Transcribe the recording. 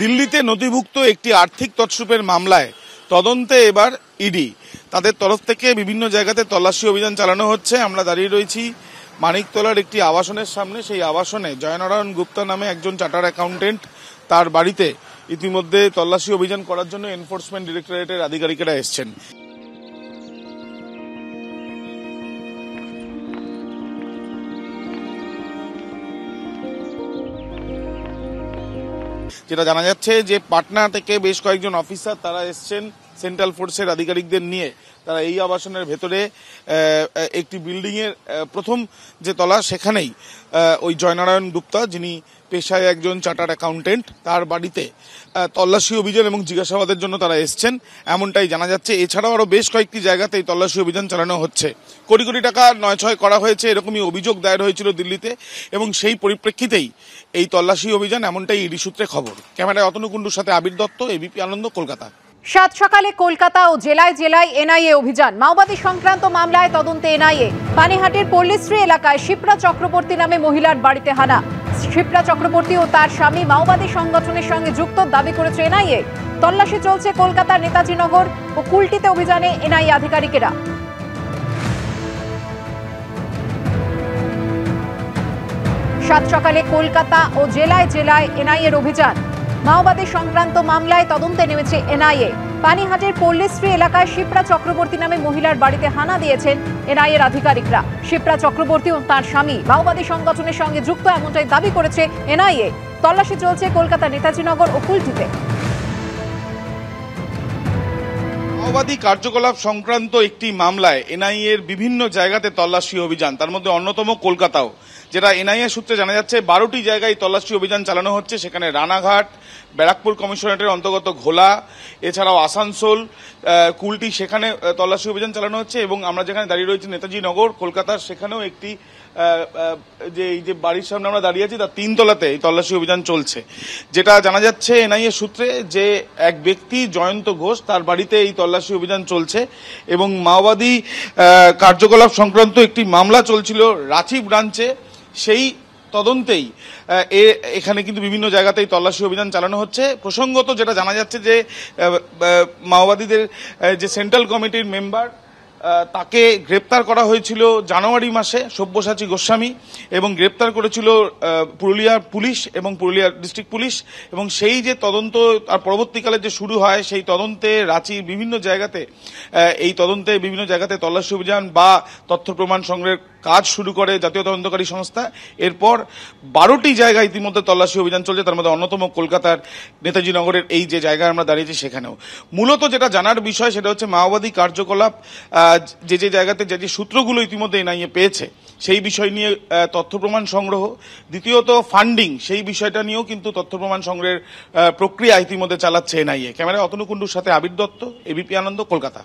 দিল্লিতে নথিভুক্ত একটি আর্থিক তছরূপের মামলায় তদন্তে এবার ইডি। তাদের তরফ থেকে বিভিন্ন জায়গাতে তল্লাশি অভিযান চালানো হচ্ছে। আমরা দাঁড়িয়ে রয়েছি মানিকতলার একটি আবাসনের সামনে। সেই আবাসনে জয়নারায়ণ গুপ্তা নামে একজন চার্টার্ড অ্যাকাউন্টেন্ট, তার বাড়িতে ইতিমধ্যে তল্লাশি অভিযান করার জন্য এনফোর্সমেন্ট ডিরেক্টরেটের আধিকারিকেরা এসছেন। যেটা জানা যাচ্ছে যে পাটনা থেকে বেশ কয়েকজন অফিসার তারা এসছেন সেন্ট্রাল ফোর্সের আধিকারিকদের নিয়ে। তারা এই আবাসনের ভেতরে একটি বিল্ডিং এর প্রথম যে তলা, সেখানেই ওই জয়নারায়ণ গুপ্তা, যিনি পেশায় একজন চার্টার্ড অ্যাকাউন্টেন্ট, তার বাড়িতে তল্লাশি অভিযান এবং জিজ্ঞাসাবাদের জন্য তারা এসছেন, এমনটাই জানা যাচ্ছে। এছাড়াও আরো বেশ কয়েকটি জায়গাতে এই তল্লাশি অভিযান চালানো হচ্ছে। কোটি কোটি টাকা নয়ছয় করা হয়েছে, এরকমই অভিযোগ দায়ের হয়েছিল দিল্লিতে, এবং সেই পরিপ্রেক্ষিতেই এই তল্লাশি অভিযান, এমনটাই ইডি সূত্রে খবর। ক্যামেরায় অতনু কুণ্ডুর সাথে আবির দত্ত, এবিপি আনন্দ, কলকাতা। সাত সকালে কলকাতা ও জেলায় জেলায় এনআইএ অভিযান। মাওবাদী সংক্রান্ত মামলায় তদন্তে এনআইএ। পানিহাটির পল্লীশ্রী এলাকায় শিপ্রা চক্রবর্তী নামে মহিলার বাড়িতে হানা। শিপ্রা চক্রবর্তী ও তার স্বামী মাওবাদী সংগঠনের সঙ্গে যুক্ত দাবি করেছে এনআইএ। তল্লাশি চলছে কলকাতার নেতাজি নগর ও কুলটিতে। অভিযানে এনআইএ আধিকারিকেরা। সাত সকালে কলকাতা ও জেলায় জেলায় এনআইএর অভিযান। মাওবাদী সংক্রান্ত মামলায় তদন্তে নেমেছে এনআইএ। পানিহাটির পল্লীশ্রী এলাকায় শিপ্রা চক্রবর্তী নামে মহিলার বাড়িতে হানা দিয়েছেন এনআইএর আধিকারিকরা। শিপ্রা চক্রবর্তী ও তার স্বামী মাওবাদী সংগঠনের সঙ্গে যুক্ত, এমনটাই দাবি করেছে এনআইএ। তল্লাশি চলছে কলকাতা নেতাজিনগর ও কুলটিতে। মাওবাদী কার্যকলাপ সংক্রান্ত একটি মামলায় এনআইএর বিভিন্ন জায়গাতে তল্লাশি অভিযান, তার মধ্যে অন্যতম কলকাতাও। যেটা এনআইএ সূত্রে জানা যাচ্ছে 12টি জায়গায় তল্লাশি অভিযান চালানো হচ্ছে। সেখানে রানাঘাট, ব্যারাকপুর কমিশনারেটের অন্তর্গত ঘোলা, এছাড়াও আসানসোল, কুলটি, সেখানে তল্লাশি অভিযান চালানো হচ্ছে। এবং আমরা যেখানে দাঁড়িয়ে রয়েছি নেতাজি নগর কলকাতার, সেখানেও একটি এই যে বাড়ির সামনে আমরা দাঁড়িয়ে আছি, তার 3 তলাতে এই তল্লাশি অভিযান চলছে। যেটা জানা যাচ্ছে এনআইএ সূত্রে যে এক ব্যক্তি জয়ন্ত ঘোষ, তার বাড়িতে এই তল্লাশি অভিযান চলছে। এবং মাওবাদী কার্যকলাপ সংক্রান্ত একটি মামলা চলছিল রাঁচি ব্রাঞ্চে, সেই তদন্তেই এখানে কিন্তু বিভিন্ন জায়গাতেই তল্লাশি অভিযান চালানো হচ্ছে। প্রসঙ্গত যেটা জানা যাচ্ছে যে মাওবাদীদের যে সেন্ট্রাল কমিটির মেম্বার, তাকে গ্রেপ্তার করা হয়েছিল জানুয়ারি মাসে, সব্যসাচী গোস্বামী, এবং গ্রেপ্তার করেছিল পুরুলিয়ার পুলিশ এবং পুরুলিয়ার ডিস্ট্রিক্ট পুলিশ। এবং সেই যে তদন্ত আর পরবর্তীকালে যে শুরু হয়, সেই তদন্তে রাঁচির বিভিন্ন জায়গাতে বিভিন্ন জায়গাতে তল্লাশি অভিযান বা তথ্য প্রমাণ সংগ্রহের কাজ শুরু করে জাতীয় তদন্তকারী সংস্থা। এরপর 12টি জায়গায় ইতিমধ্যে তল্লাশি অভিযান চলছে, তার মধ্যে অন্যতম কলকাতার নেতাজি নগরের এই যে জায়গায় আমরা দাঁড়িয়েছি সেখানেও। মূলত যেটা জানার বিষয় সেটা হচ্ছে মাওবাদী কার্যকলাপ যে জায়গাতে যে সূত্রগুলো ইতিমধ্যে এনআইএ পেয়েছে, সেই বিষয় নিয়ে তথ্য প্রমাণ সংগ্রহ, দ্বিতীয়ত ফান্ডিং, সেই বিষয়টা নিয়েও কিন্তু তথ্য প্রমাণ সংগ্রহের প্রক্রিয়া ইতিমধ্যে চালাচ্ছে এনআইএ। ক্যামেরায় অতনু কুণ্ডুর সাথে আবির দত্ত, এবিপি আনন্দ, কলকাতা।